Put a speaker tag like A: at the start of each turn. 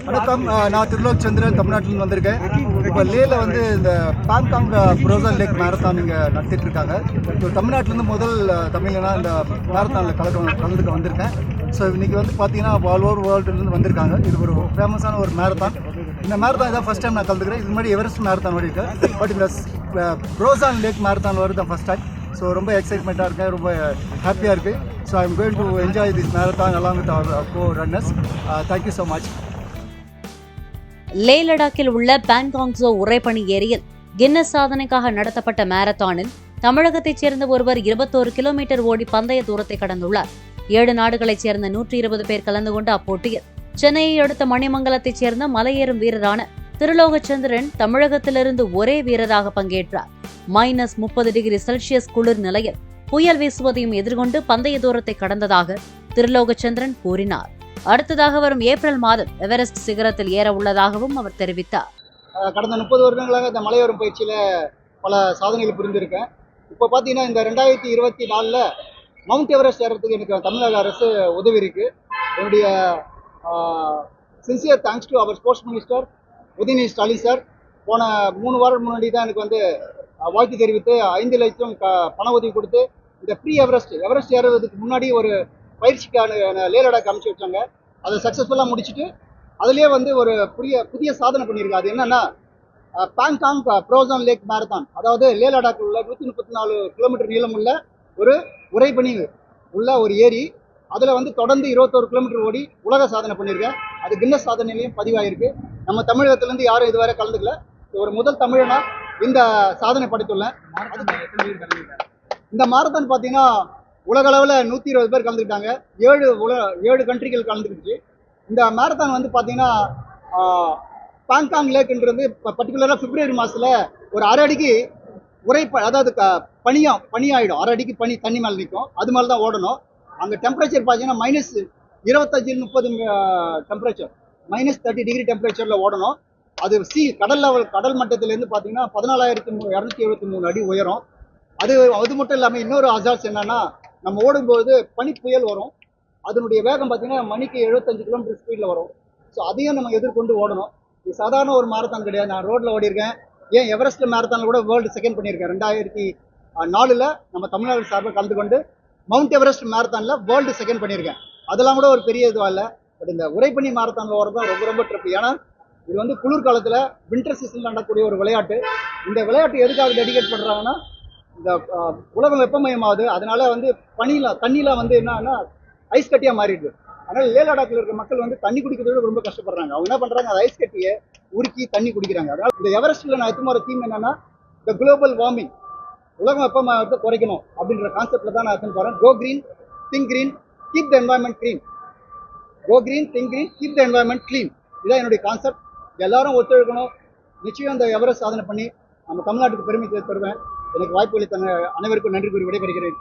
A: வணக்கம். நான் திருலோக் சந்திரன், தமிழ்நாட்டில் வந்திருக்கேன். இப்போ லேல வந்து இந்த பாங்காங் புரோசன் லேக் மேரத்தான் இங்கே நடத்திட்டு இருக்காங்க. இப்போ தமிழ்நாட்டிலேருந்து முதல் தமிழனா இந்த மேரத்தானில் கலந்துக்க வந்திருக்கேன். ஸோ இன்றைக்கி வந்து பார்த்தீங்கன்னா ஆல் ஓவர் வேர்ல்டுலேருந்து வந்திருக்காங்க. இது ஒரு ஃபேமஸான ஒரு மேரத்தான். இந்த மேரத்தான் இதான் ஃபஸ்ட் டைம் நான் கலந்துக்கிறேன். இது மாதிரி எவரெஸ்ட் மேரத்தான் ஓடி இருக்கேன். பட் இந்த புரோசன் லேக் மேரத்தான் வருது தான் ஃபஸ்ட் டைம். ஸோ ரொம்ப எக்ஸைட்மெண்ட்டாக இருக்கேன், ரொம்ப ஹாப்பியாக இருக்குது. So I am going to enjoy this marathon along with our go runners. Thank you so much.
B: லே லடாக்கில் உள்ள பாங்காங்ஸோ உறைபனி ஏரியில் கின்னஸ் சாதனைக்காக நடத்தப்பட்ட மாரத்தானில் தமிழகத்தைச் சேர்ந்த ஒருவர் 21 கிலோமீட்டர் ஓடி பந்தய தூரத்தை கடந்துள்ளார். 7 நாடுகளைச் சேர்ந்த 120 பேர் கலந்து கொண்ட அப்போட்டியில் சென்னையை அடுத்த மணிமங்கலத்தைச் சேர்ந்த மலையேறும் வீரரான திருலோகச்சந்திரன் தமிழகத்திலிருந்து ஒரே வீரராக பங்கேற்றார். -30 டிகிரி செல்சியஸ் குளிர் நிலையில் புயல் வீசுவதையும் எதிர்கொண்டு பந்தய தூரத்தை கடந்ததாக திருலோகச்சந்திரன் கூறினார். அடுத்ததாக வரும் ஏப்ரல் மாதம் எவரெஸ்ட் சிகரத்தில் ஏற உள்ளதாகவும் அவர் தெரிவித்தார்.
A: கடந்த 30 வருடங்களாக இந்த மலையேறும் பயிற்சியில் பல சாதனைகள் புரிந்திருக்கேன். இப்போ பார்த்தீங்கன்னா இந்த 2024 மவுண்ட் எவரெஸ்ட் ஏறதுக்கு எனக்கு தமிழக அரசு உதவி இருக்கு. என்னுடைய sincere thanks to our sports minister Udhayanidhi Stalin sir. போன 3 வாரம் முன்னாடி தான் எனக்கு வந்து வாழ்த்து தெரிவித்து 5 லட்சம் பண உதவி கொடுத்து இந்த ப்ரீ எவரெஸ்ட் ஏறுவதற்கு முன்னாடி ஒரு பயிற்சிக்கான லே லடாக் அமைச்சு வச்சாங்க. அதை சக்ஸஸ்ஃபுல்லாக முடிச்சுட்டு அதுலேயே வந்து ஒரு புதிய சாதனை பண்ணியிருக்கு. அது என்னன்னா பாங்காங் புரோசன் லேக் மேரத்தான், அதாவது லே லடாக்கில் உள்ள 134 கிலோமீட்டர் நீளம் உள்ள ஒரு உறைபனி உள்ள ஒரு ஏரி. அதில் வந்து தொடர்ந்து 21 கிலோமீட்டர் ஓடி உலக சாதனை பண்ணியிருக்கேன். அது கின்னஸ் சாதனையிலையும் பதிவாயிருக்கு. நம்ம தமிழகத்திலேருந்து யாரும் இதுவரை கலந்துக்கல. ஒரு முதல் தமிழனா இந்த சாதனை படைத்துள்ளேன். இந்த மாரத்தான் பார்த்தீங்கன்னா உலக அளவில் 120 பேர் கலந்துக்கிட்டாங்க. 7 கண்ட்ரிகள் கலந்துக்கிச்சு. இந்த மேரத்தான் வந்து பார்த்தீங்கன்னா பாங்காங் லேக்ன்றது பர்டிகுலராக பிப்ரவரி மாதத்தில் ஒரு அரை அடிக்கு அதாவது பனியாயிடும். அரை அடிக்கு பனி தண்ணி மேலே நிற்கும். அது மேலே தான் ஓடணும். அங்கே டெம்பரேச்சர் பார்த்தீங்கன்னா -25-30 டெம்பரேச்சர், -30 டிகிரி டெம்பரேச்சரில் ஓடணும். அது கடல் மட்டத்திலேருந்து பார்த்தீங்கன்னா 14,273 அடி உயரம். அது மட்டும் இல்லாமல் இன்னொரு அசால்ட்ஸ் என்னன்னா, நம்ம ஓடும்போது பனி புயல் வரும். அதனுடைய வேகம் பார்த்தீங்கன்னா மணிக்கு 75 கிலோமீட்டர் ஸ்பீடில் வரும். ஸோ அதையும் நம்ம எதிர்கொண்டு ஓடணும். இது சாதாரண ஒரு மாரத்தான் கிடையாது. நான் ரோட்டில் ஓடிருக்கேன். ஏன் எவரெஸ்ட் மேரத்தானில் கூட வேர்ல்டு செகண்ட் பண்ணியிருக்கேன். 2004 நம்ம தமிழ்நாடு சார்பில் கலந்து கொண்டு மவுண்ட் எவரெஸ்ட் மேரத்தானில் வேர்ல்டு செகண்ட் பண்ணியிருக்கேன். அதெல்லாம் கூட ஒரு பெரிய இதுவாக இல்லை. பட் இந்த உறைபனி மாரத்தானில் ஓடுறது தான் ரொம்ப ரொம்ப ட்ரிப். ஏன்னா இது வந்து குளிர்காலத்தில் வின்டர் சீசனில் நடக்கக்கூடிய ஒரு விளையாட்டு. இந்த விளையாட்டு எதுக்காக டெடிகேட் பண்ணுறாங்கன்னா, இந்த உலகம் வெப்பமயமாகுது. அதனால வந்து தண்ணியில் வந்து என்னன்னா ஐஸ் கட்டியாக மாறிடுது. அதனால லே லடாக்கில் இருக்க மக்கள் வந்து தண்ணி குடிக்கிறதோட ரொம்ப கஷ்டப்படுறாங்க. அவங்க என்ன பண்ணுறாங்க, அந்த ஐஸ் கட்டியை உருக்கி தண்ணி குடிக்கிறாங்க. அதனால இந்த எவரெஸ்ட்டில் நான் எடுத்து வர தீம் என்னன்னா, இந்த குளோபல் வார்மிங், உலகம் வெப்பமயத்தை குறைக்கணும் அப்படின்ற கான்செப்டில் தான் நான் எடுத்து போகிறேன். Go green, think green, keep the environment clean. Go green, think green, keep the environment clean. இதான் என்னுடைய கான்செப்ட். எல்லாரும் ஒத்துழைக்கணும். நிச்சயம் இந்த எவரெஸ்ட் சாதனை பண்ணி நம்ம தமிழ்நாட்டுக்கு பெருமை தருவேன். எனக்கு வாய்ப்பு அளித்த அனைவருக்கும் நன்றி கூறி விடைபெறுகிறேன்.